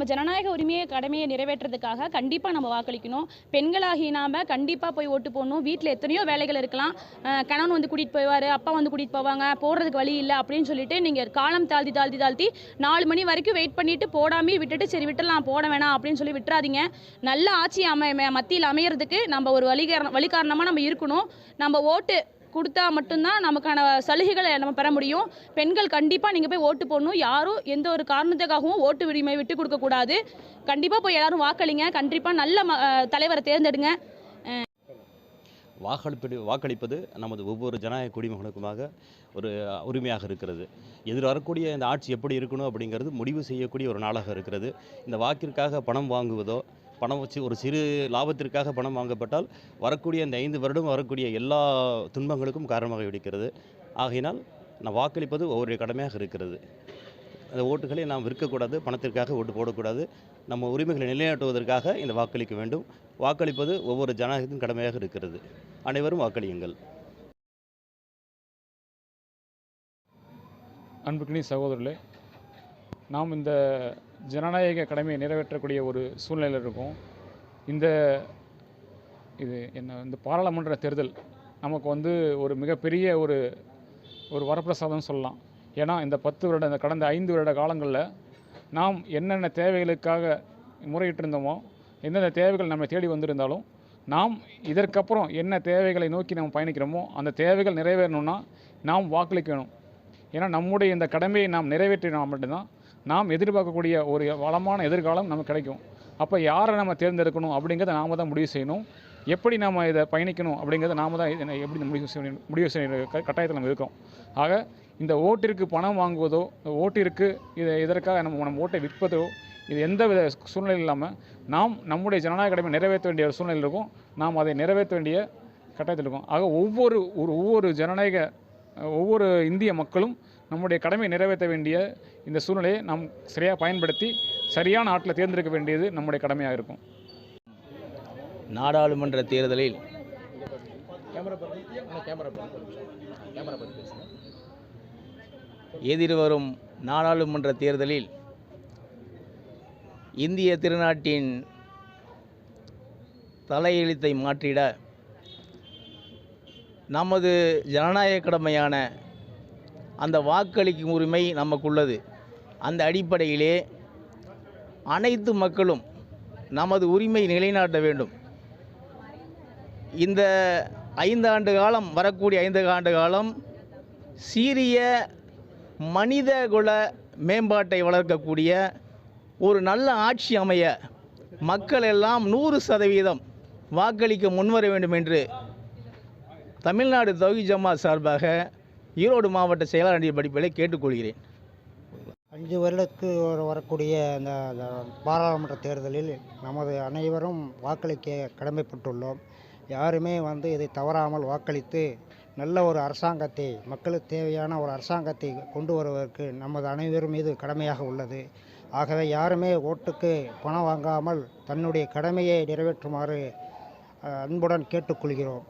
ஜனநாயக உரிமையை கடமையை நிறைவேற்றுறதுக்காக கண்டிப்பாக நம்ம வாக்களிக்கணும். பெண்களாகி நாம் கண்டிப்பாக போய் ஓட்டு போடணும். வீட்டில் எத்தனையோ வேலைகள் இருக்கலாம், கணவன் வந்து கூட்டிகிட்டு போவார், அப்பா வந்து கூட்டிகிட்டு போவாங்க, போடுறதுக்கு வழி இல்லை அப்படின்னு சொல்லிட்டு நீங்கள் காலம் தாழ்த்தி 4 மணி வரைக்கும் வெயிட் பண்ணிட்டு போடாமே விட்டுட்டு சரி விட்டுலாம் போட வேணாம் அப்படின்னு சொல்லி விட்டுறாதீங்க. நல்ல ஆட்சி மத்தியில் அமையறதுக்கு நம்ம ஒரு வழி காரணமாக நம்ம இருக்கணும். நம்ம ஓட்டு கொடுத்தா மட்டும்தான் நமக்கான சலுகைகளை நம்ம பெற முடியும். பெண்கள் கண்டிப்பாக நீங்கள் போய் ஓட்டு போடணும். யாரும் எந்த ஒரு காரணத்துக்காகவும் ஓட்டு உரிமை விட்டு கொடுக்கக்கூடாது. கண்டிப்பாக போய் எல்லாரும் வாக்களிங்க. கண்டிப்பாக நல்ல தலைவரை தேர்ந்தெடுங்க. வாக்களிப்பது நமது ஒவ்வொரு ஜனநாயக குடிமகனுக்குமாக ஒரு உரிமையாக இருக்கிறது. எதிர்வரக்கூடிய இந்த ஆட்சி எப்படி இருக்கணும் அப்படிங்கிறது முடிவு செய்யக்கூடிய ஒரு நாளாக இருக்கிறது. இந்த வாக்கிற்காக பணம் வாங்குவதோ, பணம் வச்சு ஒரு சிறு லாபத்திற்காக பணம் வாங்கப்பட்டால் வரக்கூடிய இந்த 5 வருடம் வரக்கூடிய எல்லா துன்பங்களுக்கும் காரணமாக இருக்கிறது. ஆகையினால் நான் வாக்களிப்பது ஒவ்வொரு கடமையாக இருக்கிறது. அந்த ஓட்டுகளை நாம் விற்கக்கூடாது, பணத்திற்காக ஓட்டு போடக்கூடாது. நம்ம உரிமைகளை நிலைநாட்டுவதற்காக இந்த வாக்களிக்க வேண்டும். வாக்களிப்பது ஒவ்வொரு ஜனநாயகத்தின் கடமையாக இருக்கிறது. அனைவரும் வாக்களியுங்கள். அன்புக்கினி சகோதரர்களே, நாம் இந்த ஜனநாயக கடமையை நிறைவேற்றக்கூடிய ஒரு சூழ்நிலையில் இருக்கோம். இந்த பாராளுமன்ற தேர்தல் நமக்கு வந்து ஒரு மிகப்பெரிய ஒரு வரப்பிரசாதம் சொல்லலாம். ஏன்னா இந்த கடந்த 5 வருட காலங்களில் நாம் என்னென்ன தேவைகளுக்காக முறையிட்டிருந்தோமோ, எந்தெந்த தேவைகள் நம்மை தேடி வந்திருந்தாலும், நாம் இதற்கப்புறம் என்ன தேவைகளை நோக்கி நம்ம பயணிக்கிறோமோ அந்த தேவைகள் நிறைவேறணும்னா நாம் வாக்களிக்க வேணும். ஏன்னா நம்முடைய இந்த கடமையை நாம் நிறைவேற்றினா மட்டும்தான் நாம் எதிர்பார்க்கக்கூடிய ஒரு வளமான எதிர்காலம் நமக்கு கிடைக்கும். அப்போ யாரை நம்ம தேர்ந்தெடுக்கணும் அப்படிங்கிறத நாம் தான் முடிவு செய்யணும். எப்படி நாம் இதை பயணிக்கணும் அப்படிங்கிறத நாம் தான் எப்படி முடிவு செய்ய கட்டாயத்தில் நம்ம இருக்கோம். ஆக இந்த ஓட்டிற்கு பணம் வாங்குவதோ, ஓட்டிற்கு இதற்காக நம்ம ஓட்டை விற்பதோ, இது எந்த வித சூழ்நிலையும் இல்லாமல் நாம் நம்முடைய ஜனநாயக கடமை நிறைவேற்ற வேண்டிய ஒரு சூழ்நிலை இருக்கும். நாம் அதை நிறைவேற்ற வேண்டிய கட்டாயத்தில் இருக்கும். ஆக ஒவ்வொரு இந்திய மக்களும் நம்முடைய கடமையை நிறைவேற்ற வேண்டிய இந்த சூழ்நிலையை நாம் சரியாக பயன்படுத்தி சரியான ஆட்களை தேர்ந்தெடுக்க வேண்டியது நம்முடைய கடமையாக இருக்கும். நாடாளுமன்ற தேர்தலில் எதிர்வரும் நாடாளுமன்ற தேர்தலில் இந்திய திருநாட்டின் தலையெழுத்தை மாற்றிட நமது ஜனநாயக கடமையான அந்த வாக்களிக்கும் உரிமை நமக்குள்ளது. அந்த அடிப்படையிலே அனைத்து மக்களும் நமது உரிமை நிலைநாட்ட வேண்டும். இந்த 5 ஆண்டு காலம், வரக்கூடிய 5 ஆண்டு காலம் சீரிய மனிதகுல மேம்பாட்டை வளர்க்கக்கூடிய ஒரு நல்ல ஆட்சி அமைய மக்கள் எல்லாம் 100% வாக்களிக்க முன்வர வேண்டும் என்று தமிழ்நாடு தௌஹீத் ஜமாத் சார்பாக ஈரோடு மாவட்ட செயலாளர் படிப்பிலே கேட்டுக்கொள்கிறேன். 5 வருடத்துக்கு வரக்கூடிய இந்த பாராளுமன்ற தேர்தலில் நமது அனைவரும் வாக்களிக்க கடமைப்பட்டுள்ளோம். யாருமே இதை தவறாமல் வாக்களித்து நல்ல ஒரு அரசாங்கத்தை, மக்களுக்கு தேவையான ஒரு அரசாங்கத்தை கொண்டு வருவதற்கு நமது அனைவரும் மீது கடமையாக உள்ளது. ஆகவே யாருமே ஓட்டுக்கு பணம் வாங்காமல் தன்னுடைய கடமையை நிறைவேற்றுமாறு அன்புடன் கேட்டுக்கொள்கிறோம்.